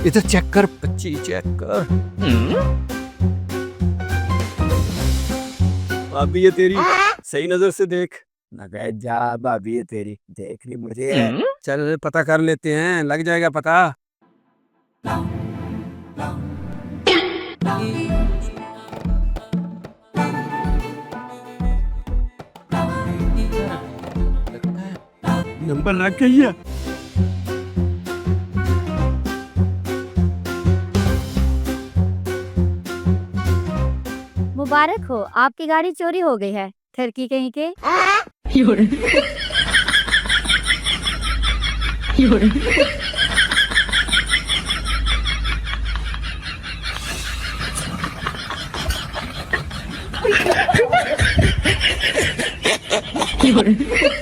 इधर चेक कर, बच्ची चेक कर। भाभी है तेरी, सही नजर से देख। लगा जा, भाभी है तेरी, देख ली मुझे। चल पता कर लेते हैं, लग जाएगा पता। नंबर लग गई है। मुबारक हो, आपकी गाड़ी चोरी हो गई है, ठरकी कहीं के। Fiore.